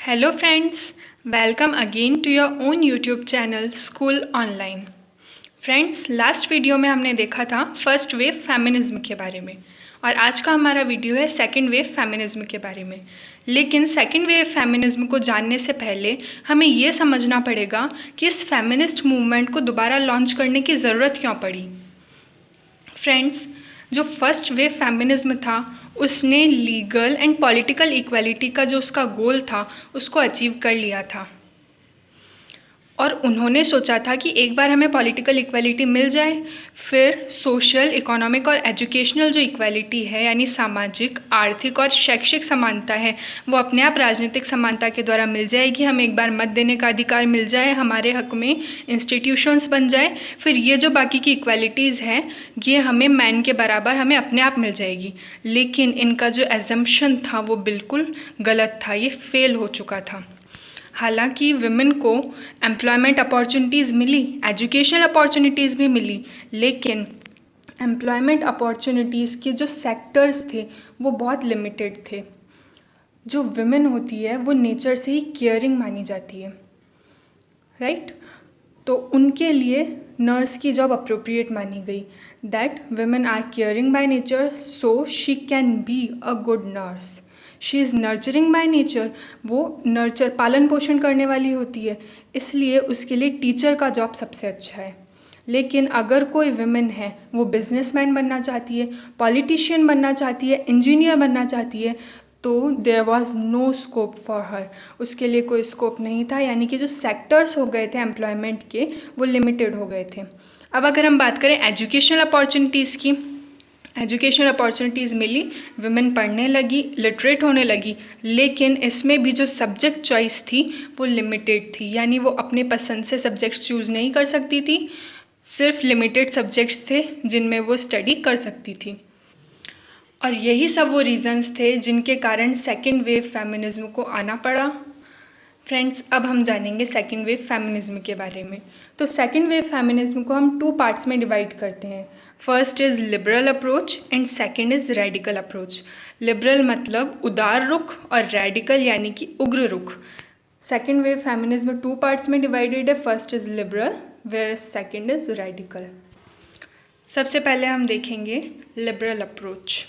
Hello friends, welcome again to your own YouTube channel School Online। Friends, last video में हमने देखा था first wave feminism के बारे में और आज का हमारा वीडियो है सेकंड वेव फेमिनिज्म के बारे में। लेकिन सेकंड वेव फेमिनिज्म को जानने से पहले हमें ये समझना पड़ेगा कि इस फेमिनिस्ट मूवमेंट को दोबारा लॉन्च करने की ज़रूरत क्यों पड़ी। फ्रेंड्स, जो फर्स्ट वेव फेमिनिज्म था उसने लीगल एंड पॉलिटिकल इक्वालिटी का जो उसका गोल था उसको अचीव कर लिया था और उन्होंने सोचा था कि एक बार हमें पॉलिटिकल इक्वालिटी मिल जाए, फिर सोशल, इकोनॉमिक और एजुकेशनल जो इक्वालिटी है यानी सामाजिक, आर्थिक और शैक्षिक समानता है वो अपने आप राजनीतिक समानता के द्वारा मिल जाएगी। हमें एक बार मत देने का अधिकार मिल जाए, हमारे हक में इंस्टीट्यूशंस बन जाए, फिर ये जो बाकी की इक्वालिटीज़ हैं ये हमें मैन के बराबर हमें अपने आप मिल जाएगी। लेकिन इनका जो एजम्पशन था वो बिल्कुल गलत था, ये फेल हो चुका था। हालांकि विमेन को एम्प्लॉयमेंट अपॉर्चुनिटीज़ मिली, एजुकेशनल अपॉर्चुनिटीज़ भी मिली, लेकिन एम्प्लॉयमेंट अपॉर्चुनिटीज़ के जो सेक्टर्स थे वो बहुत लिमिटेड थे। जो विमेन होती है वो नेचर से ही केयरिंग मानी जाती है, राइट? तो उनके लिए नर्स की जॉब अप्रोप्रिएट मानी गई। That women are caring by nature, so she can be a good nurse. She is nurturing by nature, वो नर्चर पालन पोषण करने वाली होती है, इसलिए उसके लिए टीचर का जॉब सबसे अच्छा है। लेकिन अगर कोई विमेन है वो बिजनेसमैन बनना चाहती है, पॉलिटिशियन बनना चाहती है, इंजीनियर बनना चाहती है, तो there was no scope for her, उसके लिए कोई स्कोप नहीं था। यानी कि जो सेक्टर्स हो गए थे एम्प्लॉयमेंट के वो लिमिटेड हो गए थे। अब अगर हम बात करें एजुकेशनल अपॉर्चुनिटीज़ की, एजुकेशनल अपॉर्चुनिटीज़ मिली, विमेन पढ़ने लगी, लिटरेट होने लगी, लेकिन इसमें भी जो सब्जेक्ट चॉइस थी वो लिमिटेड थी। यानी वो अपने पसंद से सब्जेक्ट्स चूज़ नहीं कर सकती थी, सिर्फ लिमिटेड सब्जेक्ट्स थे जिनमें वो स्टडी कर सकती थी। और यही सब वो रीज़न्स थे जिनके कारण सेकेंड वेव फेमिनिज्म को आना पड़ा। फ्रेंड्स, अब हम जानेंगे सेकेंड वेव फेमिनिज्म के बारे में। तो सेकेंड वेव फेमिनिज्म को हम 2 पार्ट्स में डिवाइड करते हैं। First is liberal approach and second is radical approach. Liberal मतलब उदार रुख और रेडिकल यानी कि उग्र रुख। सेकेंड वेव फेमिनिज्म 2 पार्ट्स में डिवाइडेड है। First is liberal where second is radical. सबसे पहले हम देखेंगे liberal approach.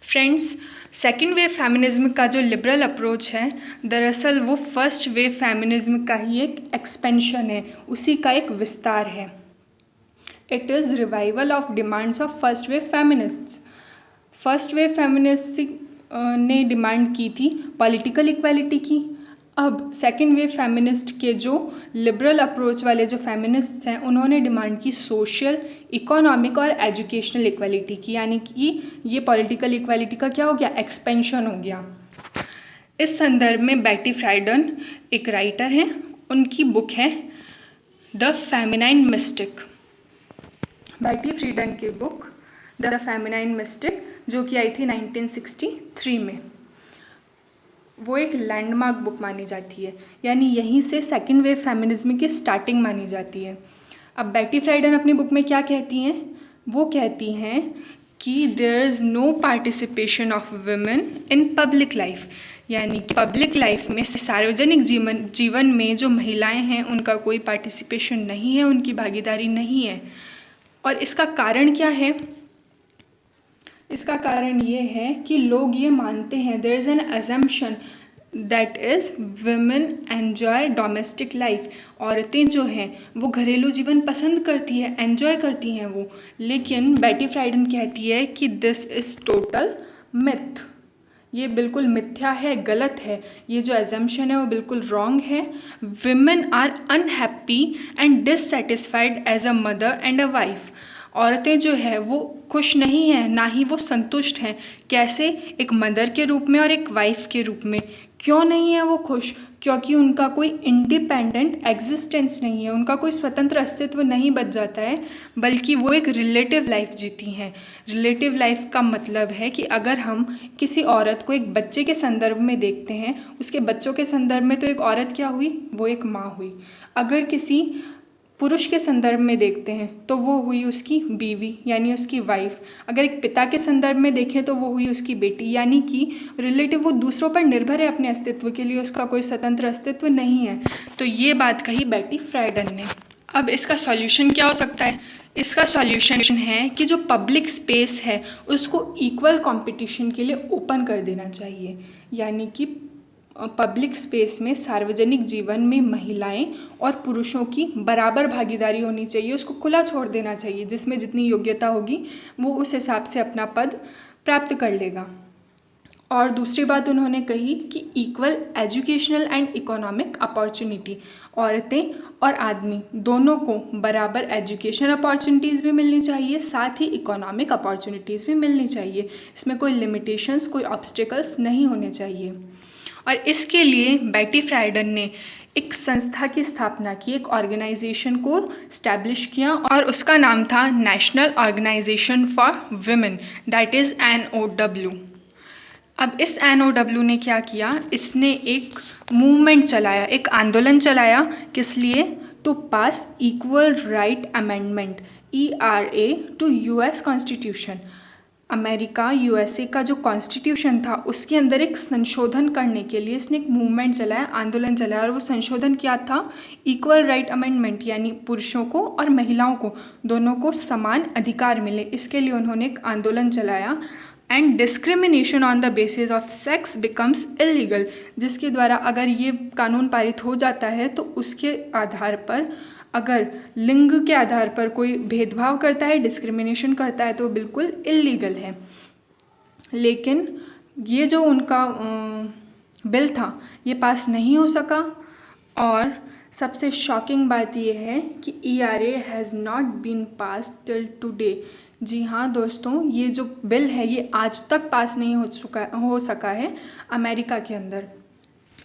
Friends, second wave feminism का जो लिबरल अप्रोच है दरअसल वो फर्स्ट वेव फेमिनिज्म का ही एक एक्सपेंशन है, उसी का एक विस्तार है। It is revival of demands of first wave feminists. First wave feminist ने डिमांड की थी पॉलिटिकल इक्वालिटी की। अब सेकेंड वेव फेमिनिस्ट के जो लिबरल अप्रोच वाले जो फेमिनिस्ट हैं उन्होंने डिमांड की सोशल, इकोनॉमिक और एजुकेशनल इक्वालिटी की। यानी कि ये पॉलिटिकल इक्वालिटी का क्या हो गया, एक्सपेंशन हो गया। इस संदर्भ में बेटी फ्राइडन एक राइटर हैं, उनकी बुक है द फेमिनाइन मिस्टिक। बेटी फ्रीडन की बुक द फेमिनाइन मिस्टिक जो कि आई थी 1963 में, वो एक लैंडमार्क बुक मानी जाती है। यानी यहीं से सेकेंड वेव फेमिनिज्म की स्टार्टिंग मानी जाती है। अब बेटी फ्राइडन अपनी बुक में क्या कहती हैं, वो कहती हैं कि there is no participation of women in public life. यानी कि पब्लिक लाइफ में, सार्वजनिक जीवन में जो महिलाएं हैं उनका कोई पार्टिसिपेशन नहीं है, उनकी भागीदारी नहीं है। और इसका कारण क्या है? इसका कारण ये है कि लोग ये मानते हैं, there is an assumption that is women enjoy domestic life. औरतें जो हैं वो घरेलू जीवन पसंद करती है, एन्जॉय करती हैं वो। लेकिन बेटी फ्राइडन कहती है कि दिस इज़ टोटल मिथ, ये बिल्कुल मिथ्या है, गलत है, ये जो एजम्पशन है वो बिल्कुल रॉन्ग है। Women are unhappy and dissatisfied as a mother and a wife. औरतें जो है वो खुश नहीं हैं, ना ही वो संतुष्ट हैं। कैसे? एक मदर के रूप में और एक वाइफ के रूप में। क्यों नहीं है वो खुश? क्योंकि उनका कोई इंडिपेंडेंट एग्जिस्टेंस नहीं है, उनका कोई स्वतंत्र अस्तित्व नहीं बच जाता है, बल्कि वो एक रिलेटिव लाइफ जीती हैं। रिलेटिव लाइफ का मतलब है कि अगर हम किसी औरत को एक बच्चे के संदर्भ में देखते हैं, उसके बच्चों के संदर्भ में तो एक औरत क्या हुई, वो एक माँ हुई। अगर किसी पुरुष के संदर्भ में देखते हैं तो वो हुई उसकी बीवी यानी उसकी वाइफ। अगर एक पिता के संदर्भ में देखें तो वो हुई उसकी बेटी, यानी कि रिलेटिव वो दूसरों पर निर्भर है अपने अस्तित्व के लिए, उसका कोई स्वतंत्र अस्तित्व नहीं है। तो ये बात कही बेटी फ्राइडन ने। अब इसका सॉल्यूशन क्या हो सकता है? इसका सॉल्यूशन है कि जो पब्लिक स्पेस है उसको इक्वल कंपटीशन के लिए ओपन कर देना चाहिए, यानी कि पब्लिक स्पेस में सार्वजनिक जीवन में महिलाएं और पुरुषों की बराबर भागीदारी होनी चाहिए, उसको खुला छोड़ देना चाहिए, जिसमें जितनी योग्यता होगी वो उस हिसाब से अपना पद प्राप्त कर लेगा। और दूसरी बात उन्होंने कही कि equal educational and economic opportunity, औरतें और आदमी दोनों को बराबर एजुकेशन अपॉर्चुनिटीज़ भी मिलनी चाहिए, साथ ही इकोनॉमिक अपॉर्चुनिटीज़ भी मिलनी चाहिए। इसमें कोई लिमिटेशंस, कोई ऑब्स्टिकल्स नहीं होने चाहिए। और इसके लिए बेटी फ्राइडन ने एक संस्था की स्थापना की, एक ऑर्गेनाइजेशन को स्टैब्लिश किया और उसका नाम था national organisation for women, that is NOW। अब इस NOW ने क्या किया, इसने एक मूवमेंट चलाया, एक आंदोलन चलाया। किस लिए? To pass equal right amendment ERA to US constitution. America USA का जो कॉन्स्टिट्यूशन था उसके अंदर एक संशोधन करने के लिए इसने एक मूवमेंट चलाया, आंदोलन चलाया। और वो संशोधन क्या था? इक्वल राइट अमेंडमेंट, यानी पुरुषों को और महिलाओं को दोनों को समान अधिकार मिले, इसके लिए उन्होंने एक आंदोलन चलाया। And discrimination on the basis of sex becomes illegal, जिसके द्वारा अगर ये कानून पारित हो जाता है तो उसके आधार पर, अगर लिंग के आधार पर कोई भेदभाव करता है, डिस्क्रिमिनेशन करता है तो बिल्कुल इलीगल है। लेकिन ये जो उनका बिल था ये पास नहीं हो सका। और सबसे शॉकिंग बात यह है कि ERA has not been pass till today. जी हाँ दोस्तों, ये जो बिल है ये आज तक पास नहीं हो सका है अमेरिका के अंदर।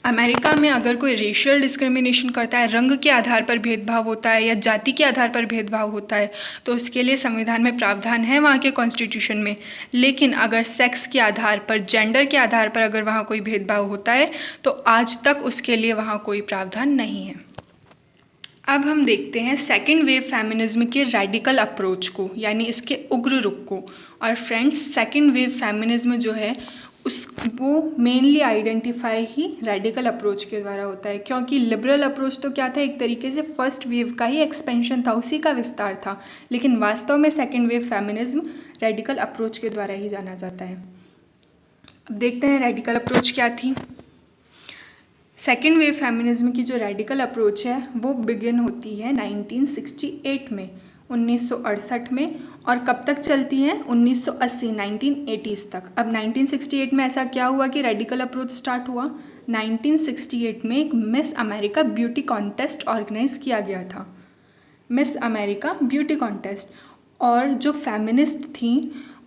अमेरिका में अगर कोई रेशियल डिस्क्रिमिनेशन करता है, रंग के आधार पर भेदभाव होता है या जाति के आधार पर भेदभाव होता है, तो उसके लिए संविधान में प्रावधान है वहाँ के कॉन्स्टिट्यूशन में। लेकिन अगर सेक्स के आधार पर, जेंडर के आधार पर अगर वहाँ कोई भेदभाव होता है तो आज तक उसके लिए वहाँ कोई प्रावधान नहीं है। अब हम देखते हैं सेकेंड वेव फेमिनिज्म के रेडिकल अप्रोच को, यानी इसके उग्र रुख को। और फ्रेंड्स, सेकेंड वेव फेमिनिज्म जो है वो मेनली आइडेंटिफाई ही रेडिकल अप्रोच के द्वारा होता है, क्योंकि लिबरल अप्रोच तो क्या था, एक तरीके से फर्स्ट वेव का ही एक्सपेंशन था, उसी का विस्तार था। लेकिन वास्तव में second wave feminism radical approach के द्वारा ही जाना जाता है। अब देखते हैं रेडिकल अप्रोच क्या थी। सेकेंड वेव फेमिनिज्म की जो रेडिकल अप्रोच है वो बिगिन होती है 1968 में, 1968 में, और कब तक चलती है? 1980, 1980s तक। अब 1968 में ऐसा क्या हुआ कि रेडिकल अप्रोच स्टार्ट हुआ? 1968 में एक Miss America beauty contest organise किया गया था, मिस अमेरिका ब्यूटी कॉन्टेस्ट। और जो फेमिनिस्ट थी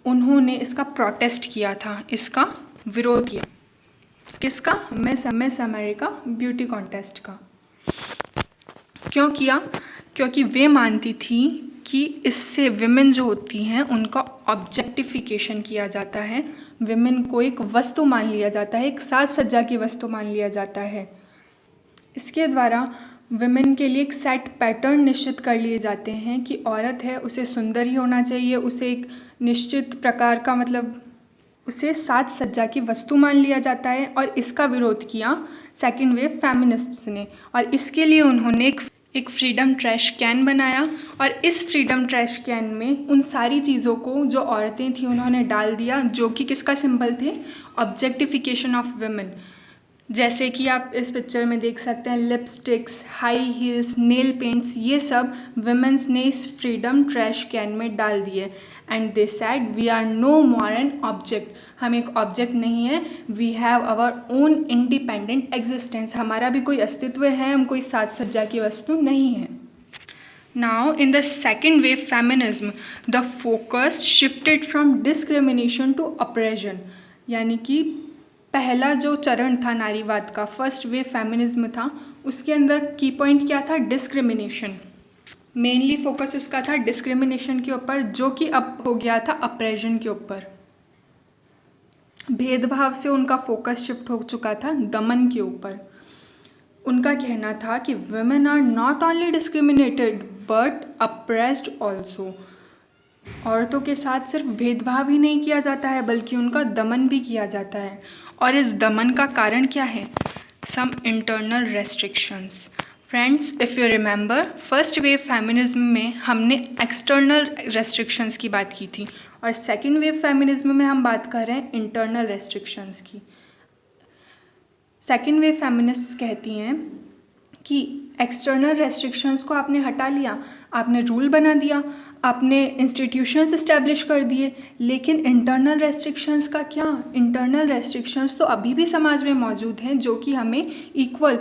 उन्होंने इसका प्रोटेस्ट किया था, इसका विरोध किया। किसका? मिस अमेरिका ब्यूटी कॉन्टेस्ट का। क्यों किया? क्योंकि वे मानती थी कि इससे विमेन जो होती हैं उनका ऑब्जेक्टिफिकेशन किया जाता है, विमेन को एक वस्तु मान लिया जाता है, एक साज सज्जा की वस्तु मान लिया जाता है। इसके द्वारा विमेन के लिए एक सेट पैटर्न निश्चित कर लिए जाते हैं कि औरत है उसे सुंदर ही होना चाहिए, उसे एक निश्चित प्रकार का, मतलब उसे साज सज्जा की वस्तु मान लिया जाता है। और इसका विरोध किया सेकेंड वेव फेमिनिस्ट्स ने, और इसके लिए उन्होंने एक फ्रीडम ट्रैश कैन बनाया। और इस फ्रीडम ट्रैश कैन में उन सारी चीज़ों को जो औरतें थी उन्होंने डाल दिया, जो कि किसका सिंबल थे? Objectification of women. जैसे कि आप इस पिक्चर में देख सकते हैं, lipsticks, high heels, nail paints, ये सब विमेंस ने इस फ्रीडम ट्रैश कैन में डाल दिए। And they said we are no more an object, हम एक ऑब्जेक्ट नहीं है, we have our own independent existence, हमारा भी कोई अस्तित्व है, हम कोई साज सज्जा की वस्तु नहीं है। Now in the second wave feminism the focus shifted from discrimination to oppression, यानी कि पहला जो चरण था नारीवाद का, फर्स्ट वेव फेमिनिज्म था, उसके अंदर की पॉइंट क्या था? डिस्क्रिमिनेशन। मेनली फोकस उसका था डिस्क्रिमिनेशन के ऊपर, जो कि अब हो गया था ऑप्रेशन के ऊपर। भेदभाव से उनका फोकस शिफ्ट हो चुका था दमन के ऊपर। उनका कहना था कि women are not only discriminated but oppressed also. औरतों के साथ सिर्फ भेदभाव ही नहीं किया जाता है बल्कि उनका दमन भी किया जाता है। और इस दमन का कारण क्या है? Some internal restrictions. Friends, if you remember, first wave feminism में हमने एक्सटर्नल रेस्ट्रिक्शंस की बात की थी और सेकेंड वेव फेमिनिज्म में हम बात कर रहे हैं इंटरनल रेस्ट्रिक्शंस की। सेकेंड वेव फेमिनिस्ट्स कहती हैं कि एक्सटर्नल रेस्ट्रिक्शंस को आपने हटा लिया, आपने रूल बना दिया, आपने इंस्टीट्यूशंस इस्टेब्लिश कर दिए, लेकिन इंटरनल रेस्ट्रिक्शंस का क्या? इंटरनल रेस्ट्रिक्शंस तो अभी भी समाज में मौजूद हैं जो कि हमें इक्वल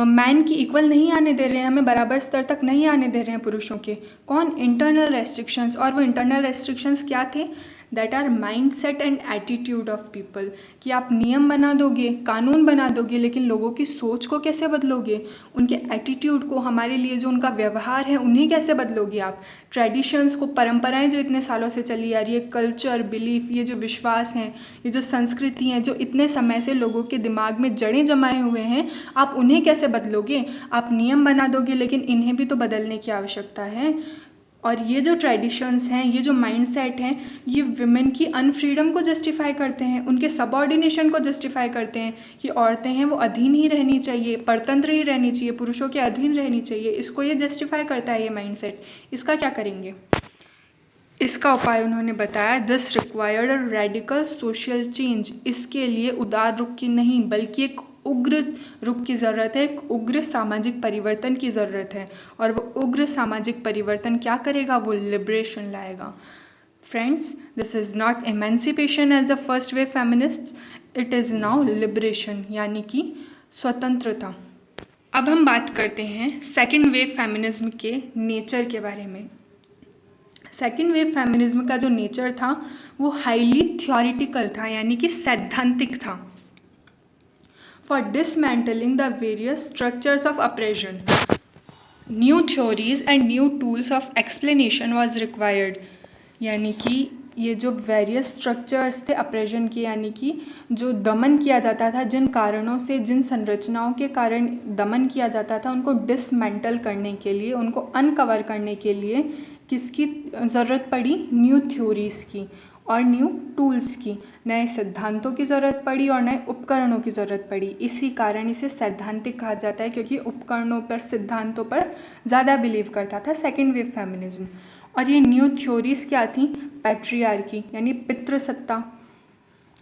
मैन की इक्वल नहीं आने दे रहे हैं, हमें बराबर स्तर तक नहीं आने दे रहे हैं पुरुषों के। कौन? Internal restrictions. और वो इंटरनल रेस्ट्रिक्शंस क्या थे? That are mind set and attitude of people. कि आप नियम बना दोगे, कानून बना दोगे, लेकिन लोगों की सोच को कैसे बदलोगे? उनके एटीट्यूड को, हमारे लिए जो उनका व्यवहार है उन्हें कैसे बदलोगे आप? ट्रेडिशंस को, परंपराएं जो इतने सालों से चली आ रही है, कल्चर, बिलीफ, ये जो विश्वास हैं, ये जो संस्कृति हैं, जो इतने समय से लोगों के दिमाग में जड़ें जमाए हुए हैं, आप उन्हें कैसे बदलोगे? आप नियम बना दोगे, लेकिन इन्हें भी तो बदलने की आवश्यकता है। और ये जो ट्रेडिशंस हैं, ये जो माइंडसेट हैं, ये विमेन की अनफ्रीडम को जस्टिफाई करते हैं, उनके सबऑर्डिनेशन को जस्टिफाई करते हैं कि औरतें हैं वो अधीन ही रहनी चाहिए, परतंत्र ही रहनी चाहिए, पुरुषों के अधीन रहनी चाहिए। इसको ये जस्टिफाई करता है ये माइंडसेट। इसका क्या करेंगे? इसका उपाय उन्होंने बताया, this required a radical social change. इसके लिए उदार रुख की नहीं बल्कि एक उग्र रुख की ज़रूरत है, एक उग्र सामाजिक परिवर्तन की ज़रूरत है। और वो उग्र सामाजिक परिवर्तन क्या करेगा? वो लिबरेशन लाएगा। Friends, this is not emancipation as the first wave feminists, it is now liberation, यानी कि स्वतंत्रता। अब हम बात करते हैं सेकेंड वेव फेमिनिज्म के नेचर के बारे में। सेकेंड वेव फेमिनिज्म का जो नेचर था वो हाईली थ्योरिटिकल था, यानी कि सैद्धांतिक था। For dismantling the various structures of oppression, new theories and new tools of explanation was required. यानी कि ये जो वेरियस स्ट्रक्चर्स थे अप्रेशन के, यानी कि जो दमन किया जाता था, जिन कारणों से, जिन संरचनाओं के कारण दमन किया जाता था, उनको डिसमेंटल करने के लिए, उनको अनकवर करने के लिए किसकी ज़रूरत पड़ी? न्यू थ्योरीज़ की और न्यू टूल्स की, नए सिद्धांतों की ज़रूरत पड़ी और नए उपकरणों की ज़रूरत पड़ी। इसी कारण इसे सैद्धांतिक कहा जाता है, क्योंकि उपकरणों पर, सिद्धांतों पर ज़्यादा बिलीव करता था सेकेंड वेव फेमिनिज्म। और ये न्यू थ्योरीज़ क्या थी? पैट्रियार्की यानी पितृसत्ता,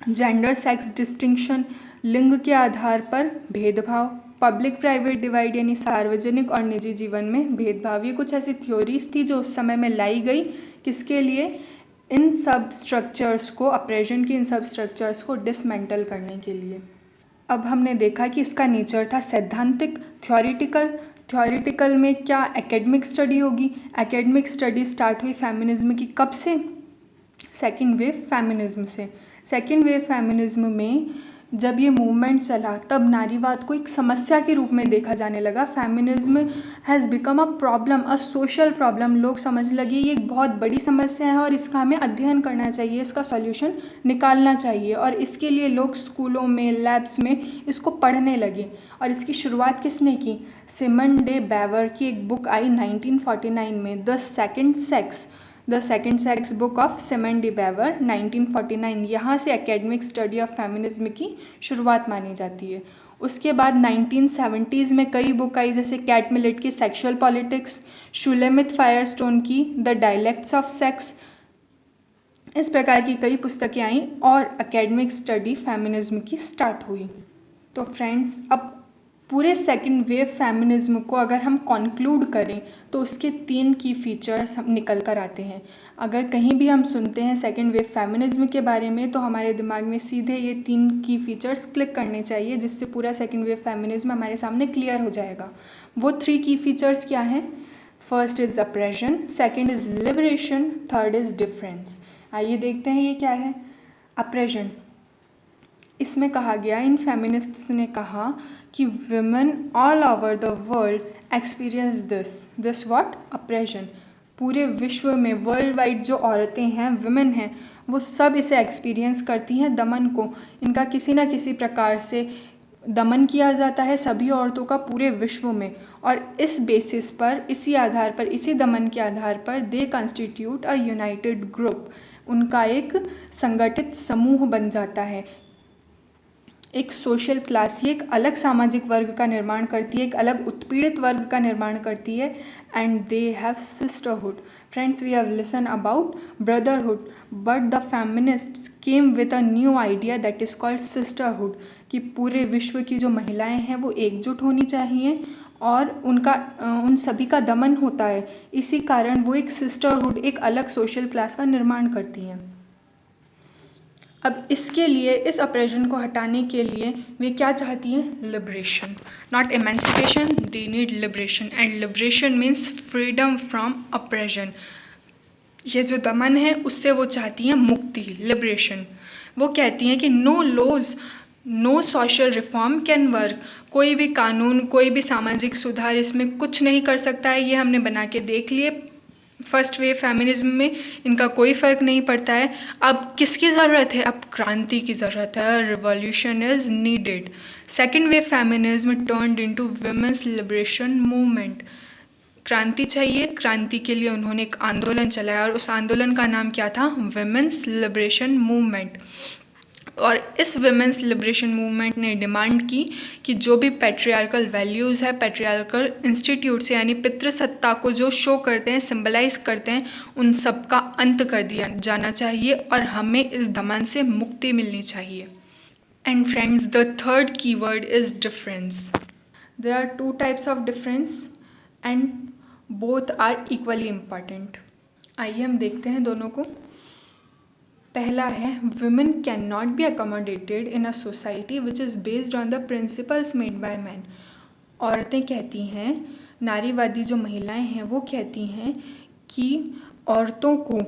जेंडर सेक्स डिस्टिंक्शन, लिंग के आधार पर भेदभाव, पब्लिक प्राइवेट डिवाइड यानी सार्वजनिक और निजी जीवन में भेदभाव। ये कुछ ऐसी थ्योरीज थी जो उस समय में लाई गई, किसके लिए? इन सब स्ट्रक्चर्स को, अप्रेशन की इन सब स्ट्रक्चर्स को डिसमेंटल करने के लिए। अब हमने देखा कि इसका नेचर था सैद्धांतिक, थ्योरिटिकल। थ्योरिटिकल में क्या? एकेडमिक स्टडी होगी। एकेडमिक स्टडी स्टार्ट हुई फेमिनिज्म की कब से? सेकेंड वेव फेमिनिज्म से। सेकेंड वेव फेमिनिज्म में जब ये मूवमेंट चला तब नारीवाद को एक समस्या के रूप में देखा जाने लगा। Feminism has become a problem, a social problem. लोग समझ लगे ये एक बहुत बड़ी समस्या है और इसका हमें अध्ययन करना चाहिए, इसका सॉल्यूशन निकालना चाहिए। और इसके लिए लोग स्कूलों में, लैब्स में इसको पढ़ने लगे। और इसकी शुरुआत किसने की? सिमन डे बेवर की एक बुक आई 1949 में, the second sex book of Simone de Beauvoir 1949। यहाँ से एकेडमिक स्टडी ऑफ फेमिनिज्म की शुरुआत मानी जाती है। उसके बाद 1970s में कई बुक आई, जैसे कैट मिलेट की सेक्सुअल पॉलिटिक्स, शुलेमित फायरस्टोन की द डायलेक्ट्स ऑफ सेक्स। इस प्रकार की कई पुस्तकें आईं और एकेडमिक स्टडी फेमिनिज्म की स्टार्ट हुई। तो फ्रेंड्स, अब पूरे सेकेंड वेव फेमिनिज्म को अगर हम कॉन्क्लूड करें तो उसके 3 की फीचर्स हम निकल कर आते हैं। अगर कहीं भी हम सुनते हैं सेकेंड वेव फेमिनिज्म के बारे में तो हमारे दिमाग में सीधे ये 3 की फीचर्स क्लिक करने चाहिए, जिससे पूरा सेकेंड वेव फेमिनिज्म हमारे सामने क्लियर हो जाएगा। वो 3 की फीचर्स क्या हैं? First is oppression, second is liberation, third is difference. आइए देखते हैं ये क्या है। अप्रेशन, इसमें कहा गया, इन फेमिनिस्ट्स ने कहा कि women all over the world experience this what? Oppression. पूरे विश्व में, वर्ल्ड वाइड जो औरतें हैं, विमेन हैं, वो सब इसे एक्सपीरियंस करती हैं, दमन को। इनका किसी न किसी प्रकार से दमन किया जाता है सभी औरतों का पूरे विश्व में, और इस बेसिस पर, इसी आधार पर, इसी दमन के आधार पर दे कंस्टिट्यूट अ यूनाइटेड ग्रुप, उनका एक संगठित समूह बन जाता है। एक सोशल क्लास, ये एक अलग सामाजिक वर्ग का निर्माण करती है, एक अलग उत्पीड़ित वर्ग का निर्माण करती है। And they have sisterhood. Friends, we have listen about brotherhood, but the feminists came with a new idea that is called sisterhood, कि पूरे विश्व की जो महिलाएं हैं वो एकजुट होनी चाहिए और उनका उन सभी का दमन होता है। इसी कारण वो एक सिस्टरहुड, एक अलग सोशल क्लास का निर्माण करती हैं। अब इसके लिए, इस अप्रेजन को हटाने के लिए वे क्या चाहती हैं? Liberation, not emancipation, they need liberation. And liberation means freedom from oppression. ये जो दमन है उससे वो चाहती हैं मुक्ति, लिबरेशन। वो कहती हैं कि no laws, no social reform can work, कोई भी कानून, कोई भी सामाजिक सुधार इसमें कुछ नहीं कर सकता है। ये हमने बना के देख लिए। फर्स्ट वेव फेमिनिज्म में इनका कोई फ़र्क नहीं पड़ता है। अब किसकी ज़रूरत है? अब क्रांति की ज़रूरत है। Revolution is needed. Second wave feminism turned into women's liberation movement. क्रांति चाहिए, क्रांति के लिए उन्होंने एक आंदोलन चलाया और उस आंदोलन का नाम क्या था? Women's liberation movement. और इस वुमेन्स लिबरेशन मूवमेंट ने डिमांड की कि जो भी पैट्रियार्कल वैल्यूज़ है, पैट्रियार्कल इंस्टीट्यूट्स यानी पितृसत्ता को जो शो करते हैं, सिंबलाइज करते हैं, उन सब का अंत कर दिया जाना चाहिए और हमें इस दमन से मुक्ति मिलनी चाहिए। And friends, the third keyword is difference. There are two types of difference and both are equally important. आइए हम देखते हैं दोनों को। पहला है, women cannot be accommodated in a society which is based on the principles made by men। औरतें कहती हैं, नारीवादी जो महिलाएं हैं वो कहती हैं कि औरतों को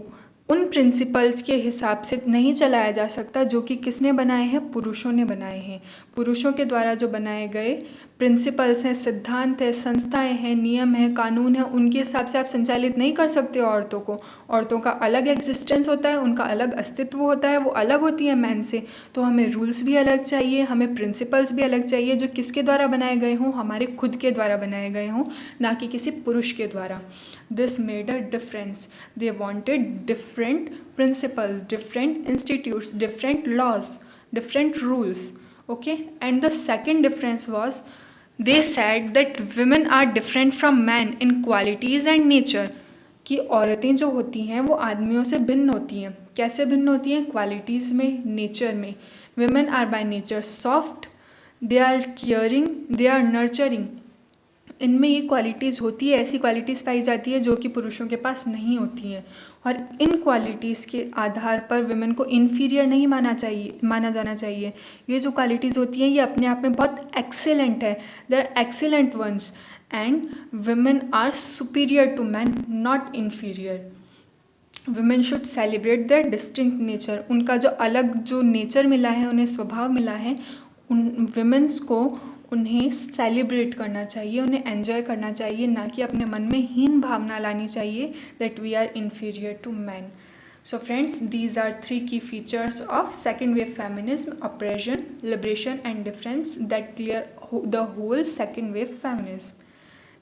उन प्रिंसिपल्स के हिसाब से नहीं चलाया जा सकता जो कि किसने बनाए हैं? पुरुषों ने बनाए हैं। पुरुषों के द्वारा जो बनाए गए प्रिंसिपल्स हैं, सिद्धांत है, संस्थाएं हैं, नियम है, कानून है, उनके हिसाब से आप संचालित नहीं कर सकते हो औरतों को। औरतों का अलग एग्जिस्टेंस होता है, उनका अलग अस्तित्व होता है, वो अलग होती है मैन से। तो हमें रूल्स भी अलग चाहिए, हमें प्रिंसिपल्स भी अलग चाहिए जो किसके द्वारा बनाए गए हों? हमारे खुद के द्वारा बनाए गए हों, ना कि किसी पुरुष के द्वारा। This made a difference. They wanted different principles, different institutes, different laws, different rules. Okay, and the second difference was they said that women are different from men in qualities and nature, कि औरतें जो होती हैं वो आदमियों से भिन्न होती हैं। कैसे भिन्न होती हैं? क्वालिटीज़ में, नेचर में। women are by nature soft, they are caring, they are nurturing। इनमें ये क्वालिटीज़ होती है, ऐसी क्वालिटीज़ पाई जाती है जो कि पुरुषों के पास नहीं होती हैं। और इन क्वालिटीज़ के आधार पर वुमेन को इन्फीरियर नहीं माना जाना चाहिए। ये जो क्वालिटीज़ होती हैं ये अपने आप में बहुत एक्सेलेंट है, they are excellent ones, and women are superior to man, not inferior. Women should celebrate their distinct nature. उनका जो अलग जो नेचर मिला है, उन्हें स्वभाव मिला है, उन वुमेन्स को उन्हें सेलिब्रेट करना चाहिए, उन्हें एंजॉय करना चाहिए, ना कि अपने मन में हीन भावना लानी चाहिए that we are inferior to man. So friends, these are three key features of second wave feminism: oppression, liberation and difference that clear the whole second wave feminism.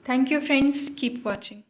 Thank you friends, keep watching.